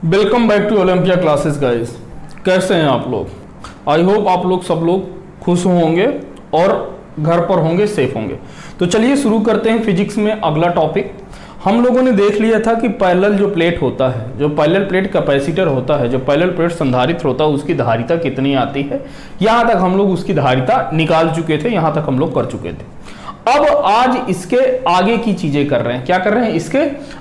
Welcome back to Olympia classes guys. कैसे हैं आप लोग? आई होप आप लोग सब लोग खुश होंगे और घर पर होंगे, सेफ होंगे। तो चलिए शुरू करते हैं फिजिक्स में अगला टॉपिक। हम लोगों ने देख लिया था कि पैरेलल जो प्लेट होता है, जो पैरेलल प्लेट कैपेसिटर होता है, जो पैरेलल प्लेट संधारित्र होता है, उसकी धारिता कितनी आती है। यहाँ तक हम लोग उसकी धारिता निकाल चुके थे, यहाँ तक हम लोग कर चुके थे। अब आज इसके आगे की चीजें कर रहे हैं। क्या कर रहे हैं? इसके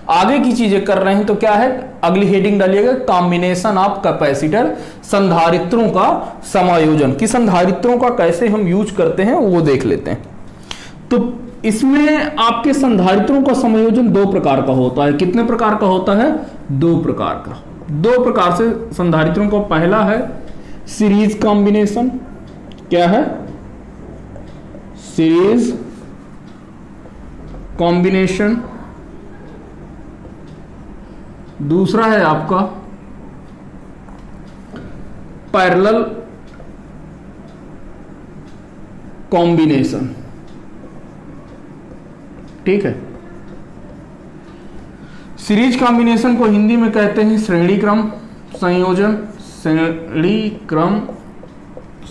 आगे की चीजें कर रहे हैं। तो क्या है, अगली हेडिंग डालिएगा, कॉम्बिनेशन ऑफ कैपेसिटर, संधारित्रों का समायोजन। कि संधारित्रों का कैसे हम यूज करते हैं वो देख लेते हैं। तो इसमें आपके संधारित्रों का समायोजन दो प्रकार का होता है। कितने प्रकार का होता है? दो प्रकार का। दो प्रकार से संधारित्रों का पहला है सीरीज कॉम्बिनेशन। क्या है? Series combination. दूसरा है आपका पैरेलल कॉम्बिनेशन। ठीक है। सीरीज कॉम्बिनेशन को हिंदी में कहते हैं श्रेणी क्रम संयोजन। श्रेणी क्रम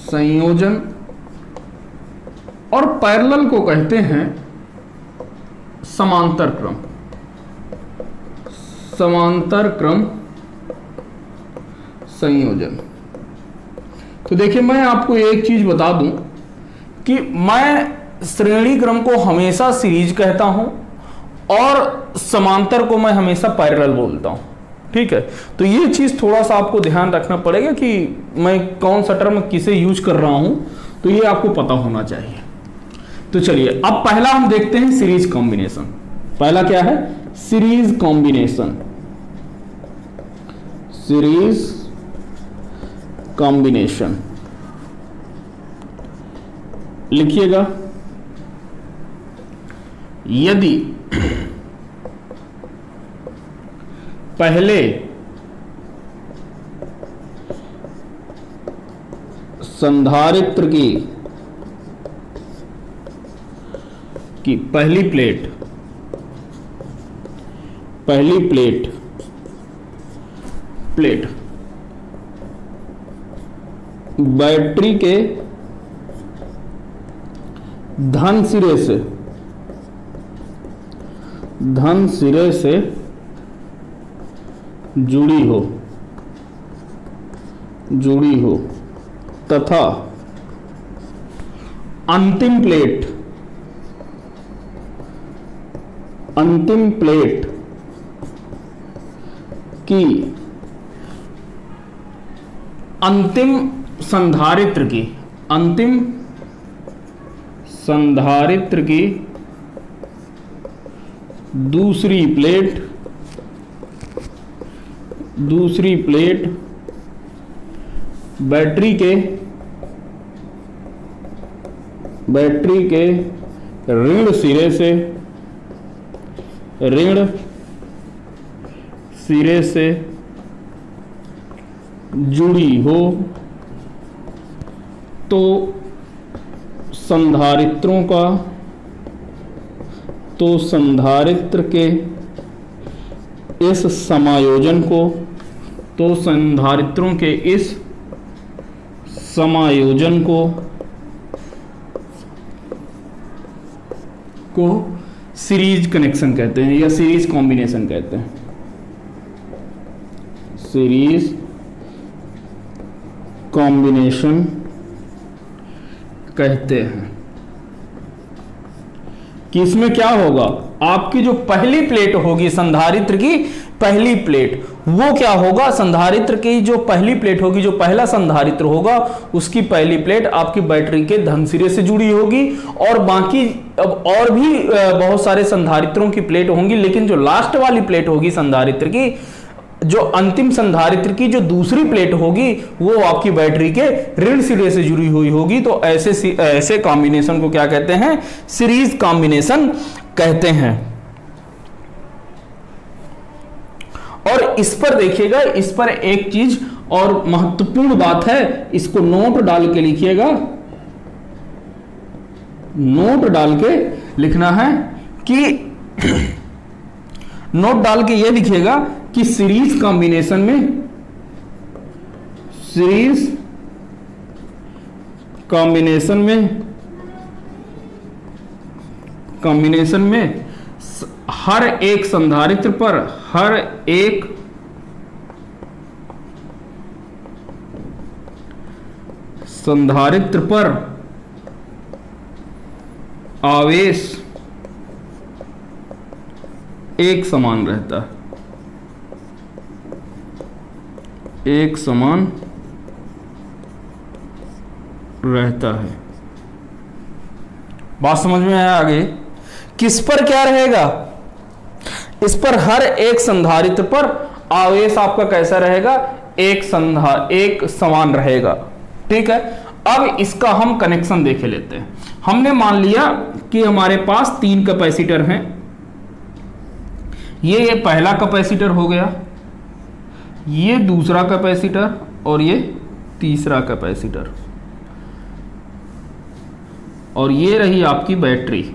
संयोजन। और पैरेलल को कहते हैं समांतर क्रम। समांतर क्रम संयोजन। तो देखिए, मैं आपको एक चीज बता दूं कि मैं श्रेणी क्रम को हमेशा सीरीज कहता हूं और समांतर को मैं हमेशा पैरेलल बोलता हूं। ठीक है। तो ये चीज थोड़ा सा आपको ध्यान रखना पड़ेगा कि मैं कौन सा टर्म किसे यूज कर रहा हूं, तो ये आपको पता होना चाहिए। तो चलिए, अब पहला हम देखते हैं सीरीज कॉम्बिनेशन। पहला क्या है? Series combination. सीरीज कॉम्बिनेशन लिखिएगा। यदि पहले संधारित्र की पहली प्लेट बैटरी के धन सिरे से जुड़ी हो तथा अंतिम प्लेट की अंतिम संधारित्र की दूसरी प्लेट बैटरी के ऋण सिरे से जुड़ी हो तो संधारित्र के इस समायोजन को सीरीज कनेक्शन कहते हैं या सीरीज कॉम्बिनेशन कहते हैं। सीरीज कॉम्बिनेशन कहते हैं। कि इसमें क्या होगा, आपकी जो पहली प्लेट होगी संधारित्र की पहली प्लेट, वो क्या होगा, संधारित्र की जो पहली प्लेट होगी, जो पहला संधारित्र होगा, उसकी पहली प्लेट आपकी बैटरी के धन सिरे से जुड़ी होगी। और बाकी अब और भी बहुत सारे संधारित्रों की प्लेट होंगी, लेकिन जो लास्ट वाली प्लेट होगी संधारित्र की, जो अंतिम संधारित्र की जो दूसरी प्लेट होगी, वो आपकी बैटरी के ऋण सिरे से जुड़ी हुई होगी। तो ऐसे कॉम्बिनेशन को क्या कहते हैं? सीरीज कॉम्बिनेशन कहते हैं। और इस पर देखिएगा, इस पर एक चीज और महत्वपूर्ण बात है, इसको नोट डाल के लिखिएगा। नोट डाल के लिखना है कि नोट डाल के ये लिखिएगा कि सीरीज कॉम्बिनेशन में हर एक संधारित्र पर आवेश एक समान रहता है। बात समझ में आया आगे? किस पर क्या रहेगा? इस पर हर एक संधारित्र पर आवेश आपका कैसा रहेगा? एक समान रहेगा। ठीक है, अब इसका हम कनेक्शन देख लेते हैं। हमने मान लिया कि हमारे पास 3 कैपेसिटर हैं। ये पहला कैपेसिटर हो गया, ये दूसरा कैपेसिटर और ये तीसरा कैपेसिटर, और ये रही आपकी बैटरी।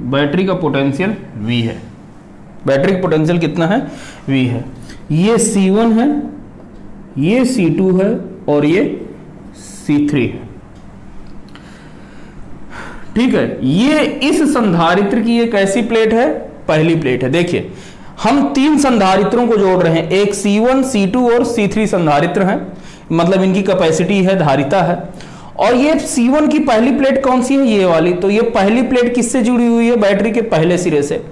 बैटरी का पोटेंशियल V है। बैटरी का पोटेंशियल कितना है? V है। ये C1 है, ये C2 है और ये C3 है। ठीक है, ये इस संधारित्र की एक ऐसी प्लेट है, पहली प्लेट है। देखिए हम 3 संधारित्रों को जोड़ रहे हैं, एक C1, C2 और C3 संधारित्र हैं, मतलब इनकी कैपेसिटी है, धारिता है। और ये C1 की पहली प्लेट कौन सी है? ये वाली। तो ये पहली प्लेट किससे जुड़ी हुई है? बैटरी के पहले सिरे से।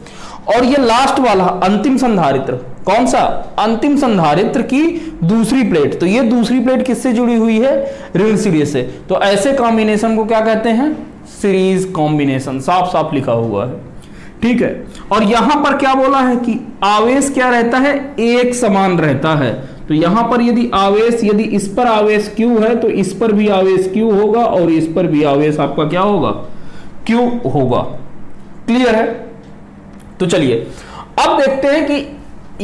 और ये लास्ट वाला अंतिम संधारित्र कौन सा? अंतिम संधारित्र की दूसरी प्लेट। तो ये दूसरी प्लेट किससे जुड़ी हुई है? ऋण सिरे से। तो ऐसे कॉम्बिनेशन को क्या कहते हैं? Series combination. साफ साफ लिखा हुआ है। ठीक है, और यहां पर क्या बोला है कि आवेश क्या रहता है? एक समान रहता है। तो यहां पर यदि इस पर आवेश Q है तो इस पर भी आवेश Q होगा और इस पर भी आवेश आपका क्या होगा? Q होगा। क्लियर है? तो चलिए अब देखते हैं कि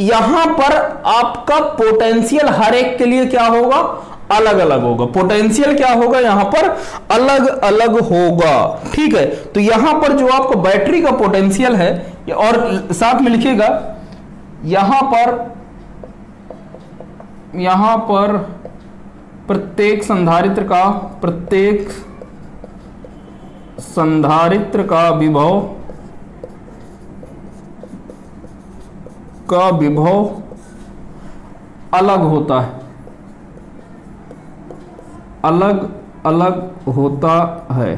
यहां पर आपका पोटेंशियल हर एक के लिए क्या होगा? अलग अलग होगा। पोटेंशियल क्या होगा? यहां पर अलग अलग होगा। ठीक है, तो यहां पर जो आपको बैटरी का पोटेंशियल है, और साथ में लिखिएगा यहां पर प्रत्येक संधारित्र का विभव अलग होता है, अलग अलग होता है।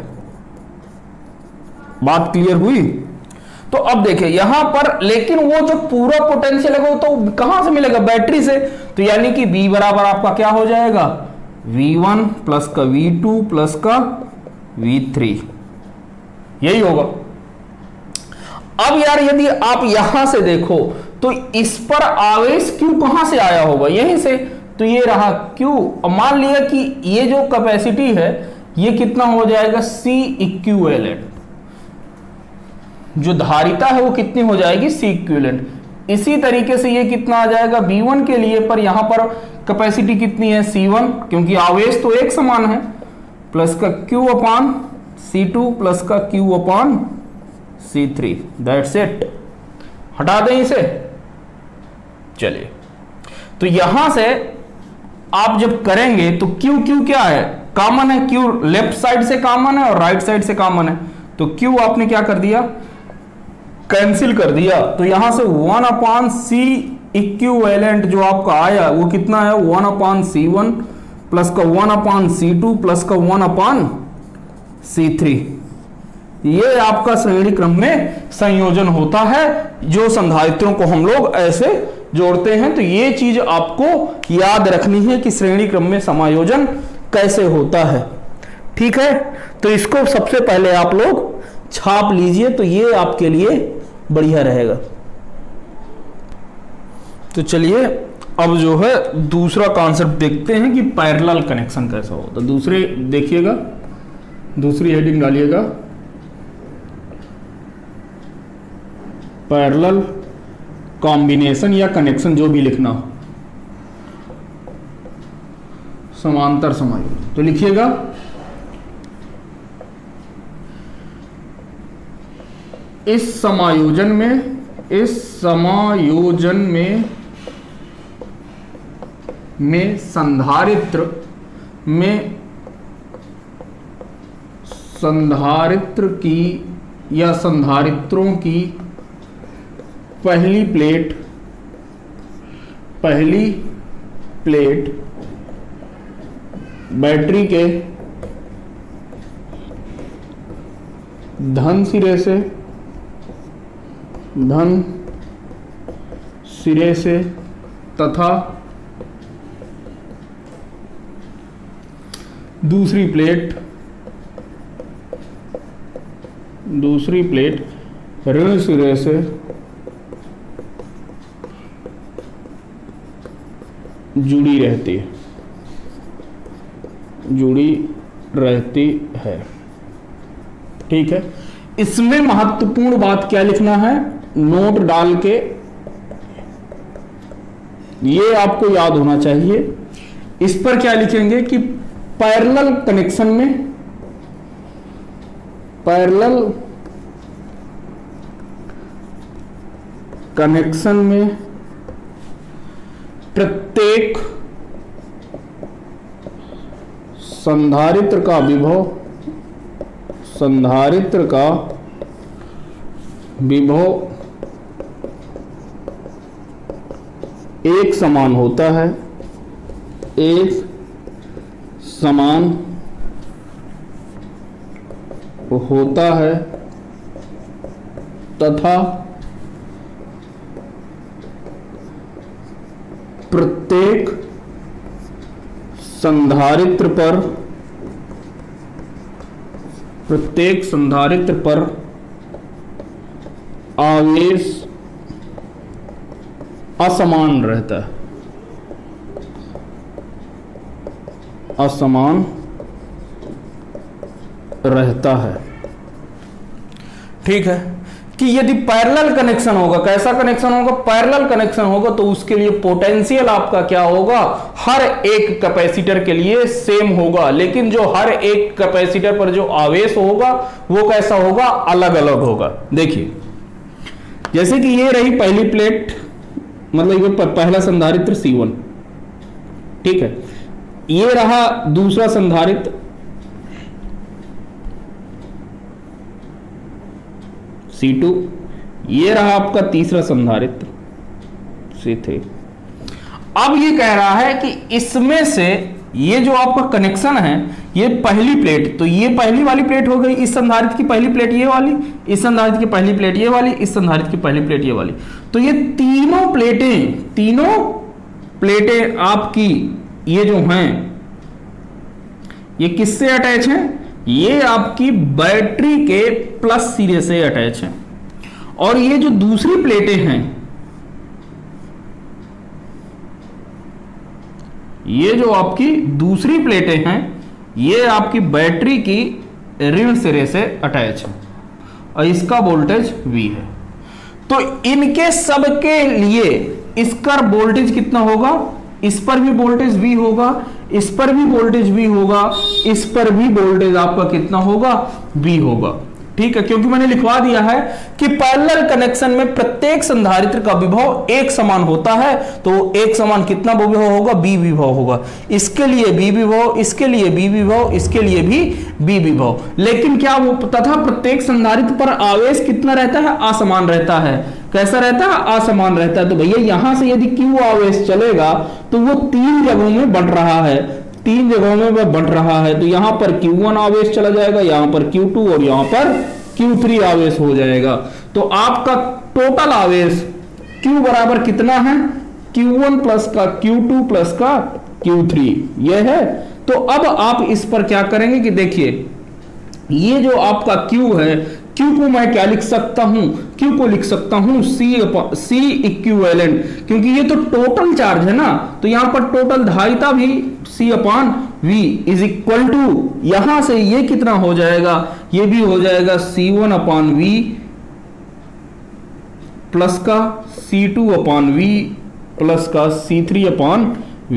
बात क्लियर हुई? तो अब देखिए यहां पर, लेकिन वो जो पूरा पोटेंशियल है वो तो कहां से मिलेगा? बैटरी से। तो यानी कि V बराबर आपका क्या हो जाएगा? V1 प्लस का V2 प्लस का V3, यही होगा। अब यार यदि आप यहां से देखो तो इस पर आवेश Q कहां से आया होगा? यहीं से। तो ये रहा Q। मान लिया कि ये जो कैपेसिटी है ये कितना हो जाएगा? C equivalent. जो धारिता है वो कितनी हो जाएगी? C equivalent. इसी तरीके से ये कितना आ जाएगा V1 के लिए, पर यहां पर कैपेसिटी कितनी है? C1, क्योंकि आवेश तो एक समान है, प्लस का Q अपान C2 प्लस का Q upon C3। That's it. हटा दें इसे। चलिए, तो यहां से आप जब करेंगे तो Q क्या है? कॉमन है। Q लेफ्ट साइड से कॉमन है और राइट साइड से कॉमन है। तो Q आपने क्या कर दिया? कैंसिल कर दिया। तो यहां से 1 अपान C इक्विवेलेंट जो आपका आया वो कितना है? 1 अपान C1 प्लस का 1 अपान C2 प्लस का 1 अपान C3। ये आपका श्रेणी क्रम में संयोजन होता है, जो संधारित्रों को हम लोग ऐसे जोड़ते हैं। तो ये चीज आपको याद रखनी है कि श्रेणी क्रम में समायोजन कैसे होता है। ठीक है, तो इसको सबसे पहले आप लोग छाप लीजिए, तो ये आपके लिए बढ़िया रहेगा। तो चलिए अब जो है दूसरा कॉन्सेप्ट देखते हैं कि पैरेलल कनेक्शन कैसा होता है। दूसरे देखिएगा, दूसरी हेडिंग डालिएगा, पैरेलल कॉम्बिनेशन या कनेक्शन, जो भी लिखना हो, समांतर समायोजन। तो लिखिएगा इस समायोजन में संधारित्र की या संधारित्रों की पहली प्लेट बैटरी के धन सिरे से तथा दूसरी प्लेट ऋण सिरे से जुड़ी रहती है। ठीक है, इसमें महत्वपूर्ण बात क्या लिखना है, नोट डाल के ये आपको याद होना चाहिए। इस पर क्या लिखेंगे कि पैरेलल कनेक्शन में प्रत्येक संधारित्र का विभव एक समान होता है तथा प्रत्येक संधारित्र पर आवेश असमान रहता है। ठीक है, कि यदि पैरेलल कनेक्शन होगा, कैसा कनेक्शन होगा, पैरेलल कनेक्शन होगा, तो उसके लिए पोटेंशियल आपका क्या होगा, हर एक कैपेसिटर के लिए सेम होगा, लेकिन जो हर एक कैपेसिटर पर जो आवेश होगा वो कैसा होगा, अलग अलग होगा। देखिए, जैसे कि ये रही पहली प्लेट, मतलब ये पहला संधारित्र C1, ठीक है, ये रहा दूसरा संधारित्र C2, ये रहा आपका तीसरा संधारित्र C3। अब ये कह रहा है कि इसमें से ये जो आपका कनेक्शन है, ये पहली प्लेट, तो ये पहली वाली प्लेट हो गई, इस संधारित्र की पहली प्लेट ये वाली, इस संधारित्र की पहली प्लेट ये वाली, इस संधारित्र की पहली प्लेट ये वाली, तो ये तीनों प्लेटें आपकी ये जो हैं, ये किससे अटैच हैं, ये आपकी बैटरी के प्लस सिरे से अटैच है। और ये जो दूसरी प्लेटें हैं, ये जो आपकी दूसरी प्लेटें हैं, ये आपकी बैटरी की ऋण सिरे से अटैच है और इसका वोल्टेज V है। तो इनके सबके लिए इसका वोल्टेज कितना होगा, इस पर भी वोल्टेज V होगा, इस पर भी वोल्टेज V होगा, इस पर भी वोल्टेज आपका कितना होगा, V होगा। ठीक है, क्योंकि मैंने लिखवा दिया है कि पैरेलल कनेक्शन में प्रत्येक संधारित्र का विभव एक समान होता है, तो एक समान कितना विभव होगा, B विभव होगा। इसके लिए B विभव, इसके लिए B विभव, इसके लिए भी B विभव। लेकिन क्या वो तथा प्रत्येक संधारित्र पर आवेश कितना रहता है, असमान रहता है। कैसा रहता है, असमान रहता है। तो भैया यहां से यदि Q आवेश चलेगा तो वो तीन जगहों में बढ़ रहा है, तीन जगहों में वह बढ़ रहा है। तो यहां पर Q1 आवेश चला जाएगा, यहां पर Q2 और यहां पर Q3 आवेश हो जाएगा। तो आपका टोटल आवेश Q बराबर कितना है, Q1 प्लस का Q2 प्लस का Q3, यह है। तो अब आप इस पर क्या करेंगे कि देखिए, ये जो आपका Q है, Q को मैं क्या लिख सकता हूं, Q को लिख सकता हूं C इक्विवेलेंट, क्योंकि ये तो टोटल चार्ज है ना, तो यहां पर टोटल धारिता भी C upon V is equal to, यहां से ये कितना हो जाएगा, ये भी हो जाएगा C1 अपान V प्लस का C2 अपान V प्लस का C3 अपान V।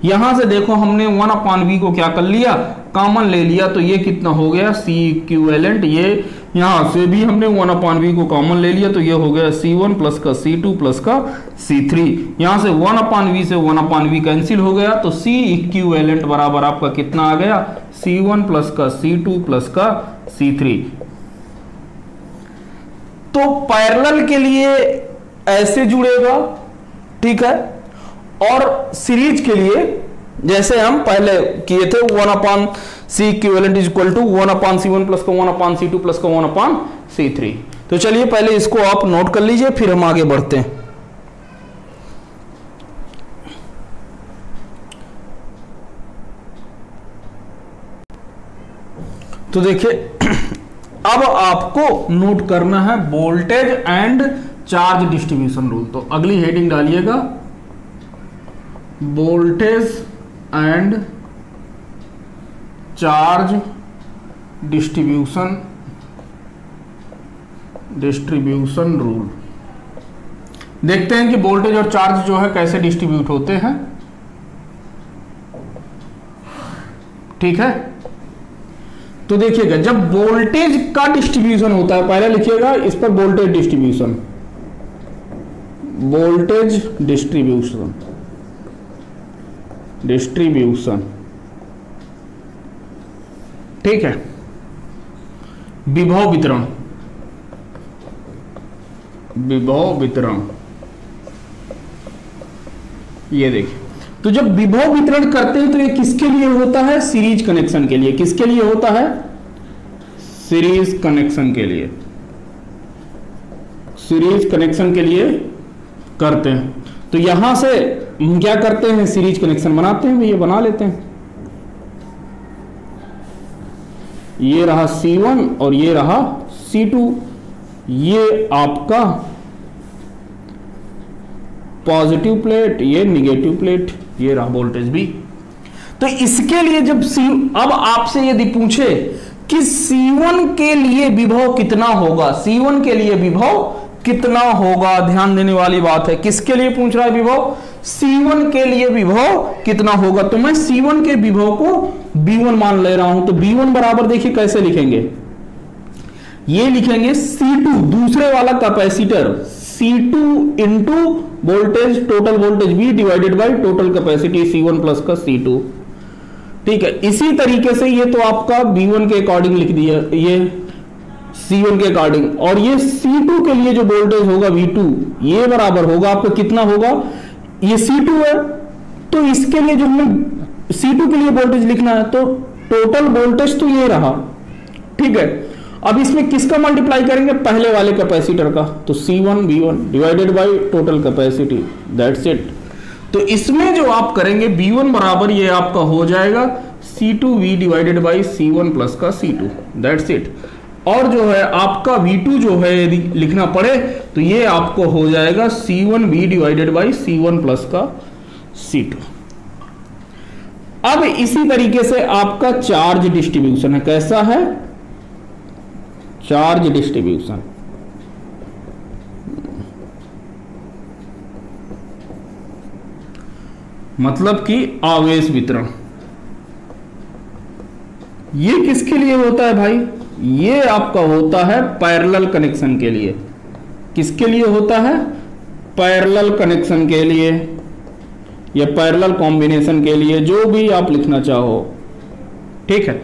यहां से देखो हमने 1 अपान V को क्या कर लिया, कॉमन ले लिया, तो ये कितना हो गया, C इक्विवेलेंट, ये यहां से भी हमने 1/v को कॉमन ले लिया, तो ये हो गया C1 प्लस का C2 प्लस का C3। यहां से 1/v से 1/v कैंसिल हो गया, तो C इक्विवेलेंट बराबर आपका कितना आ गया, C1 प्लस का C2 प्लस का C3। तो पैरेलल के लिए ऐसे जुड़ेगा, ठीक है, और सीरीज के लिए जैसे हम पहले किए थे 1/C equivalent is equal to 1/C1 plus का 1/C2 प्लस का 1/C3। तो चलिए पहले इसको आप नोट कर लीजिए, फिर हम आगे बढ़ते हैं। तो देखिए अब आपको नोट करना है voltage and charge distribution rule. तो अगली हेडिंग डालिएगा voltage and charge distribution rule. देखते हैं कि वोल्टेज और चार्ज जो है कैसे डिस्ट्रीब्यूट होते हैं, ठीक है। तो देखिएगा जब वोल्टेज का डिस्ट्रीब्यूशन होता है, पहले लिखिएगा इस पर वोल्टेज डिस्ट्रीब्यूशन, डिस्ट्रीब्यूशन, ठीक है। विभव वितरण, ये देखिए, तो जब विभव वितरण करते हैं तो ये किसके लिए होता है, सीरीज कनेक्शन के लिए। किसके लिए होता है, सीरीज कनेक्शन के लिए, सीरीज कनेक्शन के लिए करते हैं। तो यहां से हम क्या करते हैं, सीरीज कनेक्शन बनाते हैं, ये बना लेते हैं। ये रहा C1 और ये रहा C2, ये आपका पॉजिटिव प्लेट, ये निगेटिव प्लेट, ये रहा वोल्टेज भी। तो इसके लिए जब अब आपसे यदि पूछे कि C1 के लिए विभव कितना होगा, C1 के लिए विभव कितना होगा, ध्यान देने वाली बात है। किसके लिए पूछ रहा है विभव, C1 के लिए विभव कितना होगा। तो मैं C1 के विभव को V1 मान ले रहा हूं। तो V1 बराबर देखिए कैसे लिखेंगे, ये लिखेंगे C2 दूसरे वाला capacitor, C2 into voltage, total voltage V divided by total capacity C1 plus का C2, ठीक है। इसी तरीके से ये तो आपका V1 के अकॉर्डिंग लिख दिया, ये C1 के अकॉर्डिंग, और ये C2 के लिए जो वोल्टेज होगा V2, ये बराबर होगा आपका कितना होगा, ये C2 है, तो इसके लिए जो हमें C2 के लिए वोल्टेज लिखना है, तो टोटल वोल्टेज तो ये रहा, ठीक है। अब इसमें किसका मल्टीप्लाई करेंगे, पहले वाले कैपेसिटर का, तो C1 V1 divided by total capacity, that's it. तो इसमें जो आप करेंगे V1 बराबर ये आपका हो जाएगा C2V divided by C1 plus का C2, दैट्स इट। और जो है आपका V2 जो है यदि लिखना पड़े तो ये आपको हो जाएगा C1V divided by C1 plus का C2। अब इसी तरीके से आपका चार्ज डिस्ट्रीब्यूशन है, कैसा है, चार्ज डिस्ट्रीब्यूशन, मतलब कि आवेश वितरण। ये किसके लिए होता है भाई, ये आपका होता है पैरेलल कनेक्शन के लिए। किसके लिए होता है, पैरेलल कनेक्शन के लिए या पैरेलल कॉम्बिनेशन के लिए, जो भी आप लिखना चाहो, ठीक है।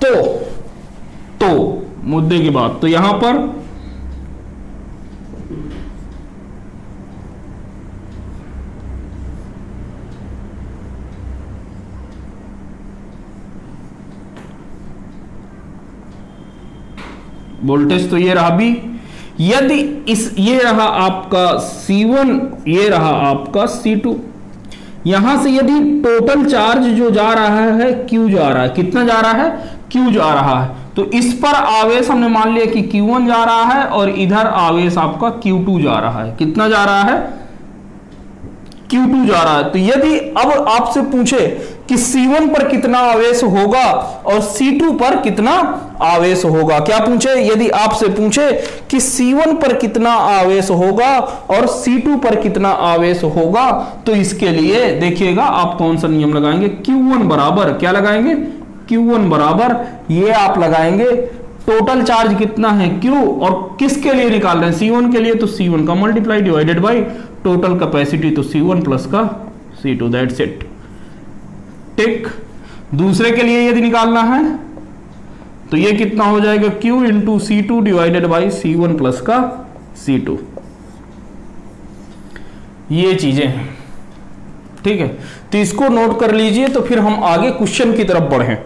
तो मुद्दे की बात, तो यहां पर वोल्टेज तो ये रहा भी, यदि ये रहा आपका C1, ये रहा आपका C2, यहां से यदि टोटल चार्ज जो जा रहा है Q जा रहा है, कितना जा रहा है, Q जा रहा है, तो इस पर आवेश हमने मान लिया कि Q1 जा रहा है और इधर आवेश आपका Q2 जा रहा है। कितना जा रहा है, Q2 जा रहा है। तो यदि अब आपसे पूछे कि C1 पर कितना आवेश होगा और C2 पर कितना आवेश होगा, क्या पूछे, यदि आपसे पूछे कि C1 पर कितना आवेश होगा और C2 पर कितना आवेश होगा, तो इसके लिए देखिएगा आप कौन सा नियम लगाएंगे, Q1 बराबर क्या लगाएंगे, Q1 बराबर ये आप लगाएंगे टोटल चार्ज कितना है Q, और किसके लिए निकाल रहे हैं, C1 के लिए, तो C1 का multiply divided by total capacity, तो C1 प्लस का C2, दैट्स इट। ठीक, दूसरे के लिए यदि निकालना है तो ये कितना हो जाएगा, Q into C2 divided by C1 plus का C2। ये चीजें हैं, ठीक है, तो इसको नोट कर लीजिए, तो फिर हम आगे क्वेश्चन की तरफ बढ़ें।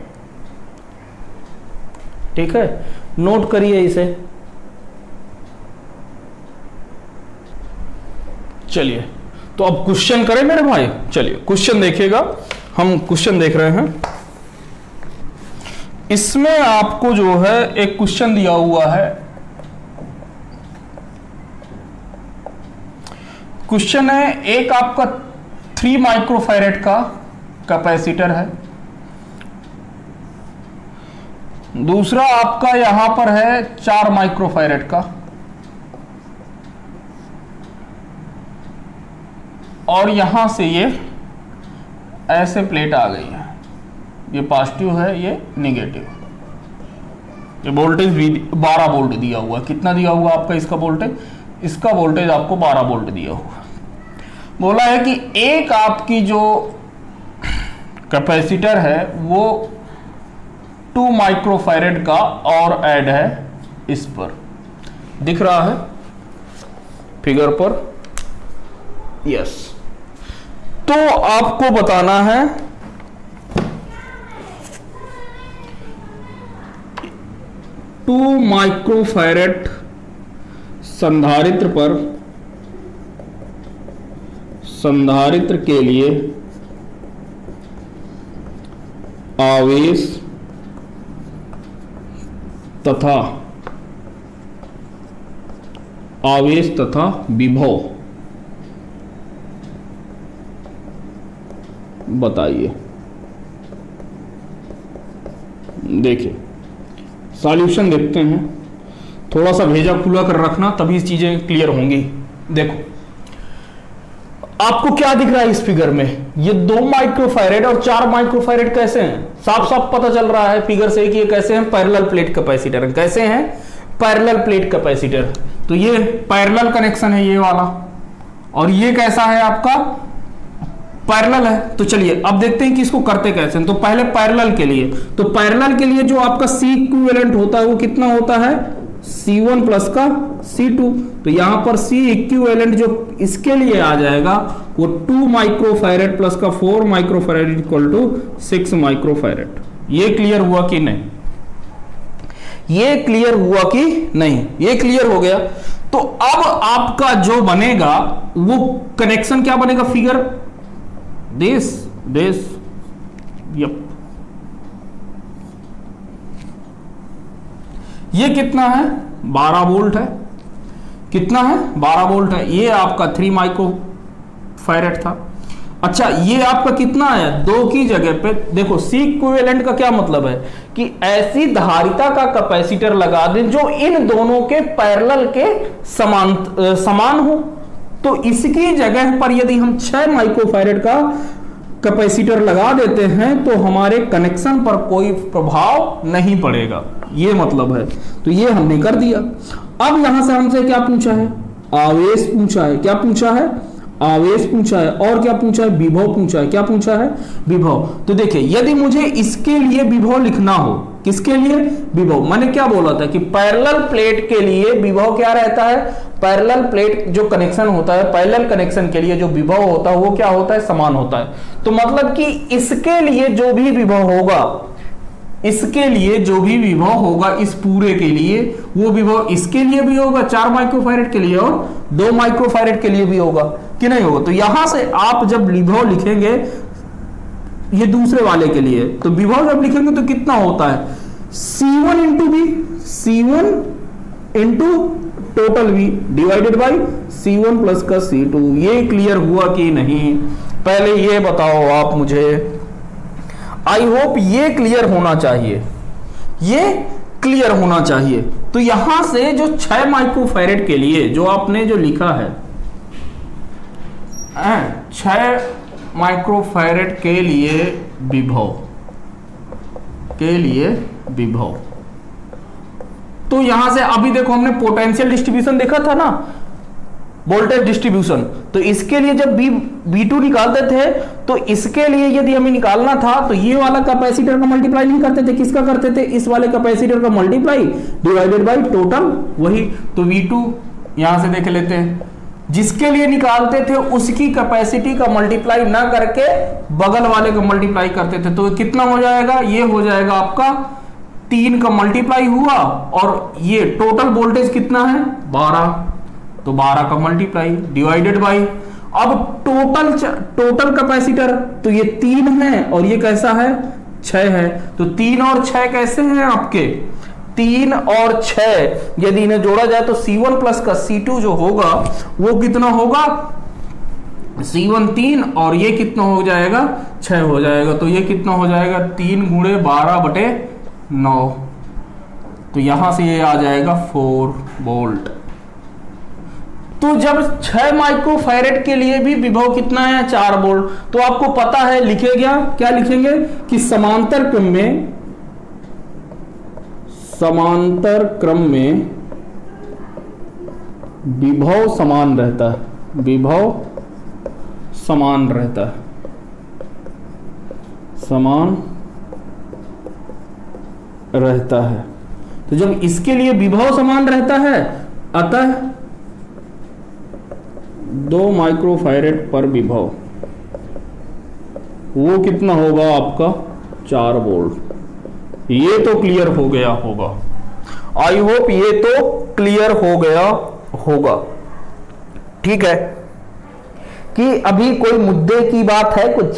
ठीक है, नोट करिए इसे। चलिए, तो अब क्वेश्चन करें मेरे भाई। चलिए क्वेश्चन देखिएगा, हम क्वेश्चन देख रहे हैं। इसमें आपको जो है एक क्वेश्चन दिया हुआ है। क्वेश्चन है, एक आपका 3 माइक्रोफैरेड का कैपेसिटर है, दूसरा आपका यहां पर है 4 माइक्रोफैरेड का, और यहां से ये ऐसे प्लेट आ गई है, ये पॉजिटिव है, ये निगेटिव। ये वोल्टेज भी 12 वोल्ट दिया हुआ है। कितना दिया हुआ आपका इसका वोल्टेज? इसका वोल्टेज आपको 12 वोल्ट दिया हुआ। बोला है कि एक आपकी जो कैपेसिटर है वो 2 माइक्रोफैरेड का और ऐड है इस पर, दिख रहा है फिगर पर, यस। तो आपको बताना है 2 माइक्रोफैरेड संधारित्र पर, संधारित्र के लिए आवेश तथा विभव बताइए। देखिए सॉल्यूशन देखते हैं, थोड़ा सा भेजा खुला कर रखना, तभी चीजें क्लियर होंगी। देखो आपको क्या दिख रहा है इस फिगर में, ये 2 माइक्रोफैरेड और 4 माइक्रोफैरेड कैसे हैं? साफ साफ पता चल रहा है फिगर से कि ये कैसे हैं, पैरेलल प्लेट कैपेसिटर। कैसे हैं? Parallel plate capacitor. तो ये पैरेलल कनेक्शन है ये वाला, और ये कैसा है आपका, पैरेलल है। तो चलिए अब देखते हैं कि इसको करते कैसे। तो पहले पैरेलल के लिए, तो पैरेलल के लिए जो आपका C इक्विवेलेंट होता है वो कितना होता है, C1 प्लस का C2। तो यहां पर C इक्विवेलेंट जो इसके लिए आ जाएगा वो 2 माइक्रोफैरेड प्लस का 4 माइक्रोफैरेड इक्वल टू 6 माइक्रोफैरेड। ये क्लियर हुआ कि नहीं? ये क्लियर हुआ कि नहीं? ये क्लियर हो गया। तो अब आपका जो बनेगा वो कनेक्शन क्या बनेगा, फिगर दिस यप। ये कितना है, 12 वोल्ट है। कितना है, 12 वोल्ट है। ये आपका 3 माइक्रोफैरेड था। अच्छा ये आपका कितना आया, 2 की जगह पे देखो C इक्विवेलेंट का क्या मतलब है कि ऐसी धारिता का कैपेसिटर लगा दें जो इन दोनों के पैरेलल के समान हो। तो इसकी जगह पर यदि हम 6 माइक्रोफैरेड का कैपेसिटर लगा देते हैं तो हमारे कनेक्शन पर कोई प्रभाव नहीं पड़ेगा, ये मतलब है। तो ये हमने कर दिया। अब यहां से हमसे क्या पूछा है, आवेश पूछा है। क्या पूछा है, आवेश पूछा है। और क्या पूछा है, विभव पूछा है। क्या पूछा है, विभव। तो देखिए यदि मुझे इसके लिए विभव लिखना हो, किसके लिए, विभव, मैंने क्या बोला था कि पैरेलल प्लेट के लिए विभव क्या रहता है, पैरेलल प्लेट जो कनेक्शन होता है, पैरेलल कनेक्शन के लिए जो विभव होता है वो क्या होता है, समान होता है। तो मतलब कि इसके लिए जो भी विभव होगा, इसके लिए जो भी विभव होगा इस पूरे के लिए, वो विभव इसके लिए भी होगा 4 माइक्रोफैरेड के लिए और 2 माइक्रोफैरेड के लिए भी होगा कि नहीं होगा। तो यहां से आप जब विभव लिखेंगे ये दूसरे वाले के लिए, तो विभव जब लिखेंगे तो कितना होता है, C1 into B, C1 into total V divided by C1 plus का C2। ये क्लियर हुआ कि नहीं, पहले ये बताओ आप मुझे। आई होप ये क्लियर होना चाहिए, ये क्लियर होना चाहिए। तो यहां से जो 6 माइक्रोफैरेड के लिए जो आपने जो लिखा है, 6 माइक्रोफैरेड के लिए विभव, के लिए विभव, तो यहां से अभी देखो हमने पोटेंशियल डिस्ट्रीब्यूशन देखा था ना, वोल्टेज डिस्ट्रीब्यूशन, तो इसके लिए जब V2 निकालते थे तो इसके लिए यदि हमें निकालना था तो ये वाला कैपेसिटर का मल्टीप्लाई नहीं करते थे, किसका करते थे, इस वाले कैपेसिटर का मल्टीप्लाई डिवाइडेड बाय टोटल वही। तो V2 यहां से देख लेते हैं, जिसके लिए निकालते थे उसकी कैपेसिटी का मल्टीप्लाई ना करके बगल वाले का मल्टीप्लाई करते थे, तो कितना हो जाएगा, ये हो जाएगा आपका 3 का मल्टीप्लाई हुआ और ये टोटल वोल्टेज कितना है 12, तो 12 का मल्टीप्लाई डिवाइडेड बाई, अब टोटल कैपेसिटर तो ये 3 है और ये कैसा है 6 है, तो 3 और 6 कैसे हैं आपके, 3 और 6 यदि इन्हें जोड़ा जाए तो C1 प्लस का C2 जो होगा वो कितना होगा, C1 3 और ये कितना हो जाएगा 6 हो जाएगा, तो ये कितना हो जाएगा 3 गुणे 12/9, तो यहां से ये आ जाएगा 4 वोल्ट। तो जब 6 माइक्रोफैरेड के लिए भी विभव कितना है 4 वोल्ट, तो आपको पता है लिखेगा क्या, लिखेंगे कि समांतर क्रम में विभव समान रहता है, विभव समान रहता है, समान रहता है। तो जब इसके लिए विभव समान रहता है अतः 2 माइक्रोफैरेड पर विभव वो कितना होगा आपका 4 वोल्ट। ये तो क्लियर हो गया होगा, आई होप ये तो क्लियर हो गया होगा। ठीक है कि अभी कोई मुद्दे की बात है कुछ,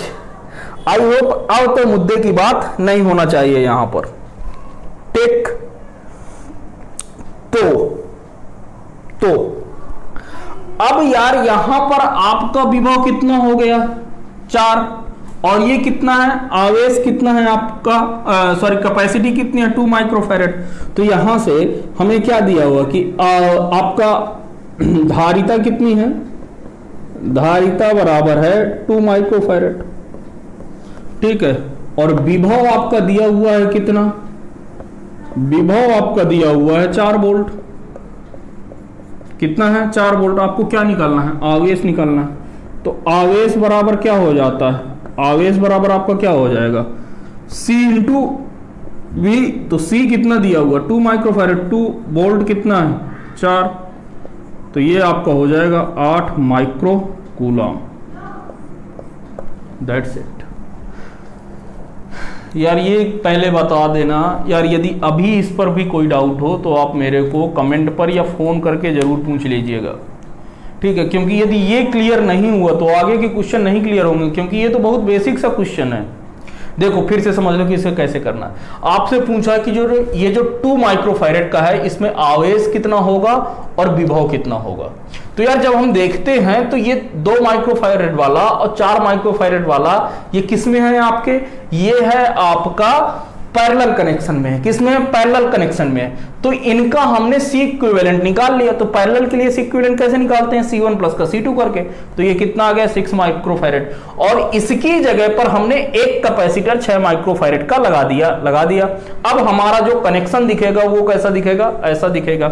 आई होप अब तो मुद्दे की बात नहीं होना चाहिए यहां पर। टेक तो अब यार यहां पर आपका विभव कितना हो गया 4 और ये कितना है, आवेश कितना है आपका, सॉरी कैपेसिटी कितनी है 2 माइक्रोफैरेड। तो यहां से हमें क्या दिया हुआ कि आपका धारिता कितनी है, धारिता बराबर है 2 माइक्रोफैरेड। ठीक है, और विभव आपका दिया हुआ है कितना, विभव आपका दिया हुआ है 4 वोल्ट। कितना है 4 वोल्ट। आपको क्या निकालना है, आवेश निकालना है। तो आवेश बराबर क्या हो जाता है, आवेश बराबर आपका क्या हो जाएगा C इंटू V। तो C कितना दिया हुआ 2 माइक्रोफैरेड, 2 वोल्ट कितना है 4, तो ये आपका हो जाएगा 8 माइक्रो कूलम। दैट्स इट यार, ये पहले बता देना यार, यदि अभी इस पर भी कोई डाउट हो तो आप मेरे को कमेंट पर या फ़ोन करके ज़रूर पूछ लीजिएगा। ठीक है, क्योंकि यदि ये क्लियर नहीं हुआ तो आगे के क्वेश्चन नहीं क्लियर होंगे, क्योंकि ये तो बहुत बेसिक सा क्वेश्चन है। देखो फिर से समझ लो कि इसे कैसे करना है। आपसे पूछा कि ये जो 2 माइक्रोफैरेड का है इसमें आवेश कितना होगा और विभव कितना होगा। तो यार जब हम देखते हैं तो ये 2 माइक्रोफैरेड वाला और 4 माइक्रोफैरेड वाला ये किस में है आपके, ये है आपका पैरेलल कनेक्शन में है। किस में है, पैरेलल कनेक्शन में है। तो इनका हमने सी इक्विवेलेंट निकाल लिया। तो पैरेलल के लिए सी इक्विवेलेंट कैसे निकालते हैं, C1 प्लस का C2 करके। तो ये कितना आ गया 6 माइक्रोफैरेड, और इसकी जगह पर हमने एक कैपेसिटर 6 माइक्रोफैरेड का लगा दिया। अब हमारा जो कनेक्शन दिखेगा वो कैसा दिखेगा, ऐसा दिखेगा।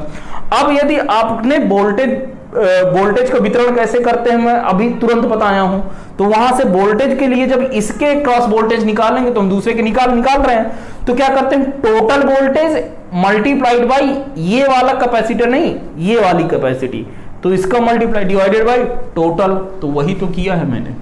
अब यदि आपने वोल्टेज का वितरण कैसे करते हैं मैं अभी तुरंत बताया हूं। तो वहां से वोल्टेज के लिए जब इसके क्रॉस वोल्टेज निकालेंगे तो हम दूसरे के निकाल रहे हैं, तो क्या करते हैं, टोटल वोल्टेज मल्टीप्लाइड बाई ये वाला कैपेसिटर, नहीं ये वाली कैपेसिटी, तो इसका मल्टीप्लाई डिवाइडेड बाई टोटल। तो वही तो किया है मैंने।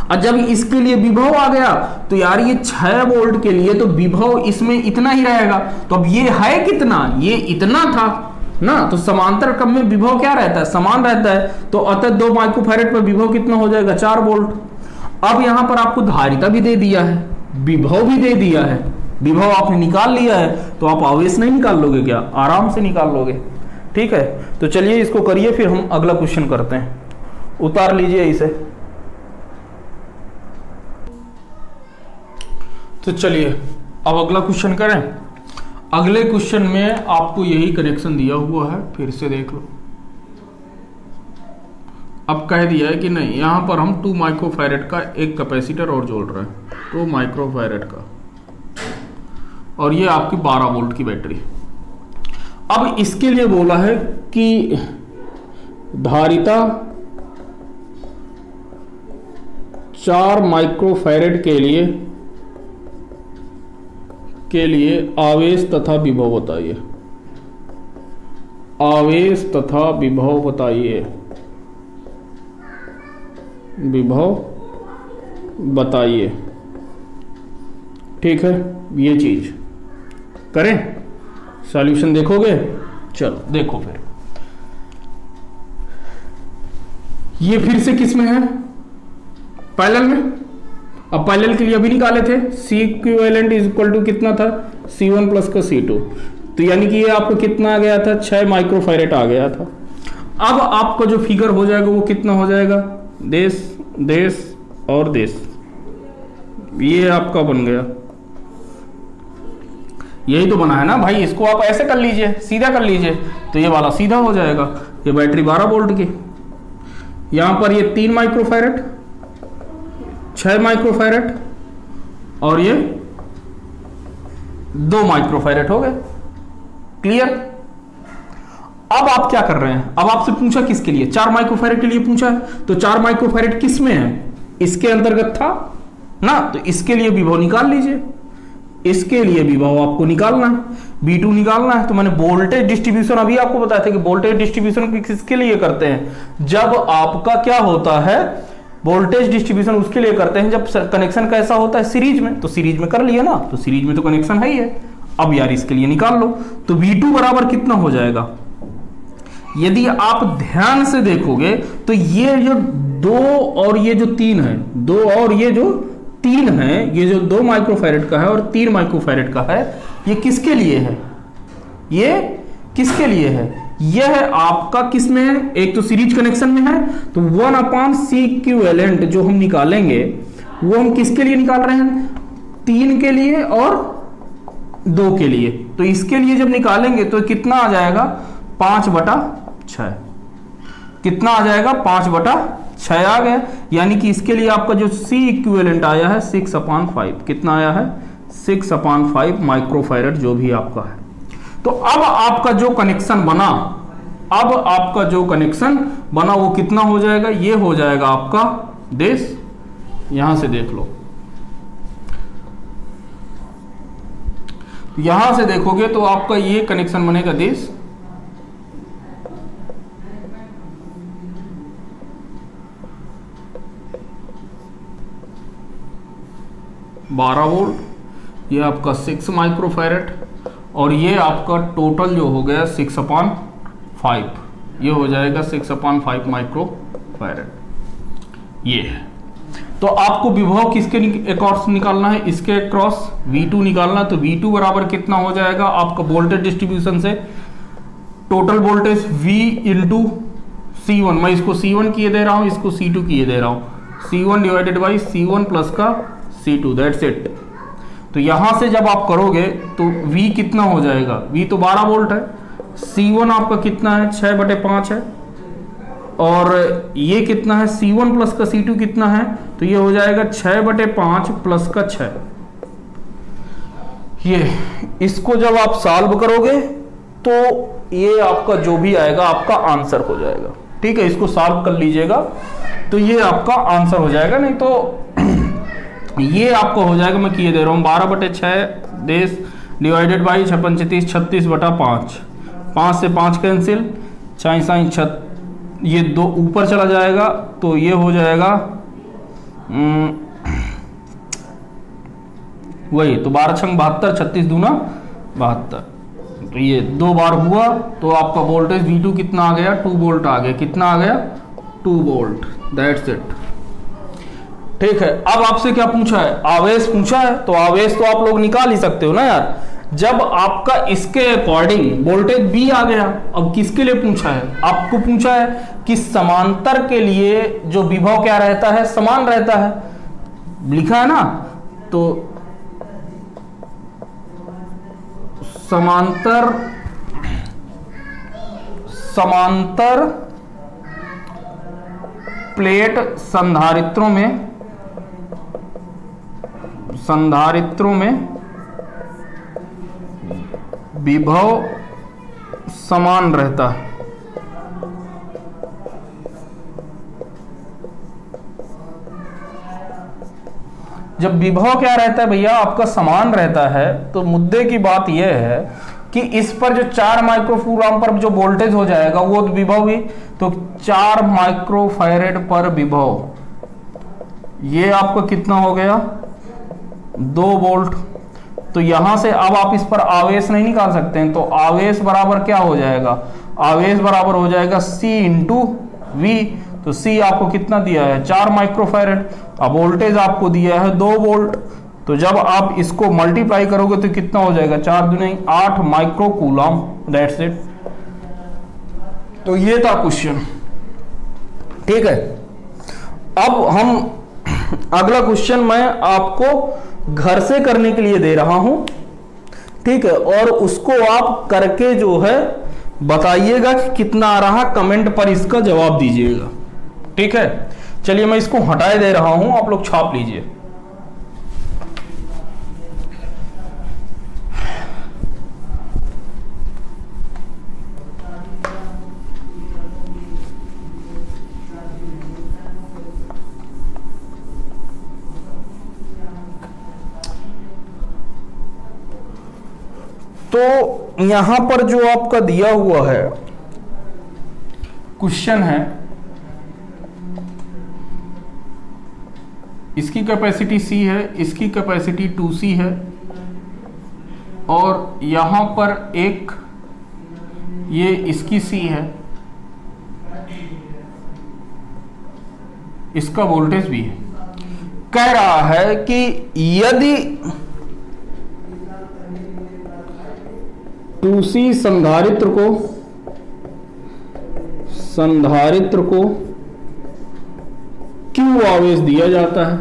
और जब इसके लिए विभव आ गया तो यार ये 6 वोल्ट के लिए तो विभव इसमें इतना ही रहेगा। तो अब ये है कितना, ये इतना था ना, तो समांतर क्रम में विभव क्या रहता है, समान रहता है। तो अतः 2 माइक्रोफैरेड पर विभव कितना हो जाएगा 4 वोल्ट। अब यहां पर आपको धारिता भी दे दिया है, विभव भी दे दिया है, विभव आपने निकाल लिया है, तो आप आवेश नहीं निकाल लोगे क्या, आराम से निकाल लोगे। ठीक है, तो चलिए इसको करिए, फिर हम अगला क्वेश्चन करते हैं। उतार लीजिए इसे। तो चलिए अब अगला क्वेश्चन करें। अगले क्वेश्चन में आपको यही कनेक्शन दिया हुआ है, फिर से देख लो। अब कह दिया है कि नहीं, यहां पर हम 2 माइक्रोफैरेड का एक कैपेसिटर और जोड़ रहे हैं, 2 माइक्रोफैरेड का, और ये आपकी 12 वोल्ट की बैटरी। अब इसके लिए बोला है कि धारिता 4 माइक्रोफैरेड के लिए आवेश तथा विभव बताइए। आवेश तथा विभव बताइए, विभव बताइए। ठीक है, ये चीज करें, सॉल्यूशन देखोगे? चलो देखो फिर, ये फिर से किस में है? पैरेलल में। अब पैरेलल के लिए अभी निकाले थे, C equivalent is equal to कितना था? C1 प्लस का C2, तो यानी कि ये आपको कितना आ गया था? 6 माइक्रोफैरेड आ गया था। अब आपका जो फिगर हो जाएगा वो कितना हो जाएगा? देश देश और देश, ये आपका बन गया। यही तो बना है ना भाई, इसको आप ऐसे कर लीजिए, सीधा कर लीजिए, तो ये वाला सीधा हो जाएगा। ये बैटरी 12 वोल्ट की, यहां पर ये 3 माइक्रोफैरेड, 6 माइक्रोफैरेड और ये 2 माइक्रोफैरेड हो गए। क्लियर? अब आप क्या कर रहे हैं? अब आपसे पूछा किसके लिए? 4 माइक्रोफैरेड के लिए पूछा है, तो 4 माइक्रोफैरेड किस में है? इसके अंतर्गत था ना, तो इसके लिए विभव निकाल लीजिए। इसके लिए विभव आपको निकालना है, V2 निकालना है। तो मैंने वोल्टेज डिस्ट्रीब्यूशन अभी आपको बताया था कि वोल्टेज डिस्ट्रीब्यूशन किसके लिए करते हैं? जब आपका क्या होता है, वोल्टेज डिस्ट्रीब्यूशन उसके लिए करते हैं जब कनेक्शन कैसा होता है? सीरीज में। तो सीरीज में कर लिया ना, तो सीरीज में तो कनेक्शन है ही है। अब यार इसके लिए निकाल लो, तो V2 बराबर कितना हो जाएगा? यदि आप ध्यान से देखोगे तो ये जो 2 और ये जो 3 है, 2 और ये जो 3 है, ये जो 2 माइक्रोफैरेड का है और 3 माइक्रोफैरेड का है, ये किसके लिए है? ये किसके लिए है? यह आपका किस में है? एक तो सीरीज कनेक्शन में है, तो 1/C इक्विवेलेंट जो हम निकालेंगे वो हम किसके लिए निकाल रहे हैं? 3 के लिए और 2 के लिए। तो इसके लिए जब निकालेंगे तो कितना आ जाएगा? 5/6। कितना आ जाएगा? 5/6 आ गया। यानी कि इसके लिए आपका जो C इक्विवेलेंट आया है 6/5। कितना आया है? 6/5 माइक्रोफैरेड जो भी आपका है। तो अब आपका जो कनेक्शन बना, अब आपका जो कनेक्शन बना वो कितना हो जाएगा? ये हो जाएगा आपका देश। यहां से देख लो, यहां से देखोगे तो आपका ये कनेक्शन बनेगा देश। बारह वोल्ट, ये आपका 6 माइक्रोफैरेड और ये आपका टोटल जो हो गया 6/5, ये हो जाएगा 6/5 माइक्रोफैरेड। ये है। तो आपको विभव किसके अक्रॉस निकालना है? इसके अक्रॉस V2 निकालना। तो V2 बराबर कितना हो जाएगा आपका वोल्टेज डिस्ट्रीब्यूशन से? Total voltage V into C1, मैं इसको C1 किए दे रहा हूं, इसको C2 किए दे रहा हूं। C1 divided by C1 plus का C2, दैट्स इट। तो यहां से जब आप करोगे तो V कितना हो जाएगा? V तो 12 वोल्ट है, C1 आपका कितना है? 6/5 है, और ये कितना है? C1 प्लस का C2 कितना है? तो ये हो जाएगा 6/5 प्लस का 6। ये इसको जब आप सॉल्व करोगे तो ये आपका जो भी आएगा आपका आंसर हो जाएगा। ठीक है, इसको सॉल्व कर लीजिएगा तो ये आपका आंसर हो जाएगा। नहीं तो ये आपको हो जाएगा, मैं किए दे रहा हूँ 12/6 देश डिवाइडेड बाई 6×35 36/5। 5 से 5 कैंसिल, 4 ये 2 ऊपर चला जाएगा तो ये हो जाएगा वही तो 12 छंग 72, 36 दूना 72। तो ये 2 बार हुआ तो आपका वोल्टेज V2 कितना आ गया? 2 वोल्ट आ गया। कितना आ गया? 2 वोल्ट, दैट्स इट। ठीक है, अब आपसे क्या पूछा है? आवेश पूछा है, तो आवेश तो आप लोग निकाल ही सकते हो ना यार। जब आपका इसके अकॉर्डिंग वोल्टेज V आ गया, अब किसके लिए पूछा है? आपको पूछा है कि समांतर के लिए जो विभव क्या रहता है? समान रहता है, लिखा है ना। तो समांतर प्लेट संधारित्रों में विभव समान रहता है। जब विभव क्या रहता है भैया आपका समान रहता है, तो मुद्दे की बात यह है कि इस पर जो 4 माइक्रोकूलम पर जो वोल्टेज हो जाएगा वो विभव ही, तो 4 माइक्रोफैरेड पर विभव, ये आपका कितना हो गया 2 वोल्ट। तो यहां से अब आप इस पर आवेश नहीं निकाल सकते हैं, तो आवेश बराबर क्या हो जाएगा, आवेश बराबर हो जाएगा C इंटू वी। तो C आपको कितना दिया है 4 माइक्रोफैरेड, अब वोल्टेज आपको दिया है 2 वोल्ट। तो जब आप इसको मल्टीप्लाई करोगे तो कितना हो जाएगा 4 दूनी 8 माइक्रोकूलम, दैट्स इट। तो ये था क्वेश्चन, ठीक है। अब हम अगला क्वेश्चन मैं आपको घर से करने के लिए दे रहा हूं, ठीक है, और उसको आप करके जो है बताइएगा कि कितना आ रहा, कमेंट पर इसका जवाब दीजिएगा, ठीक है। चलिए मैं इसको हटाए दे रहा हूं, आप लोग छाप लीजिए। तो यहां पर जो आपका दिया हुआ है क्वेश्चन है, इसकी कैपेसिटी C है, इसकी कैपेसिटी 2C है, और यहां पर एक ये इसकी C है, इसका वोल्टेज भी है। कह रहा है कि यदि 2C संधारित्र को Q आवेश दिया जाता है,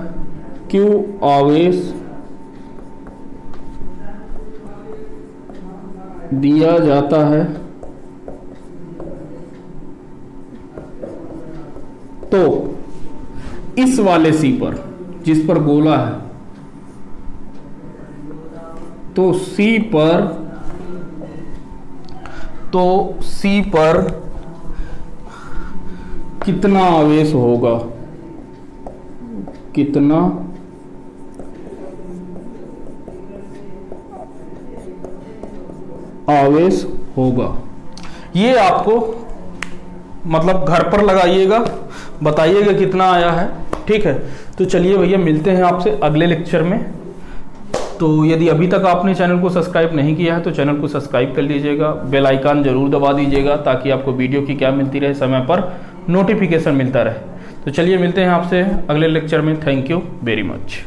Q आवेश दिया जाता है, तो इस वाले C पर, जिस पर गोला है, तो C पर कितना आवेश होगा, कितना आवेश होगा, ये आपको मतलब घर पर लगाइएगा, बताइएगा कितना आया है, ठीक है। तो चलिए भैया मिलते हैं आपसे अगले लेक्चर में। तो यदि अभी तक आपने चैनल को सब्सक्राइब नहीं किया है तो चैनल को सब्सक्राइब कर लीजिएगा, बेल आइकन जरूर दबा दीजिएगा ताकि आपको वीडियो की क्या मिलती रहे, समय पर नोटिफिकेशन मिलता रहे। तो चलिए मिलते हैं आपसे अगले लेक्चर में। Thank you very much.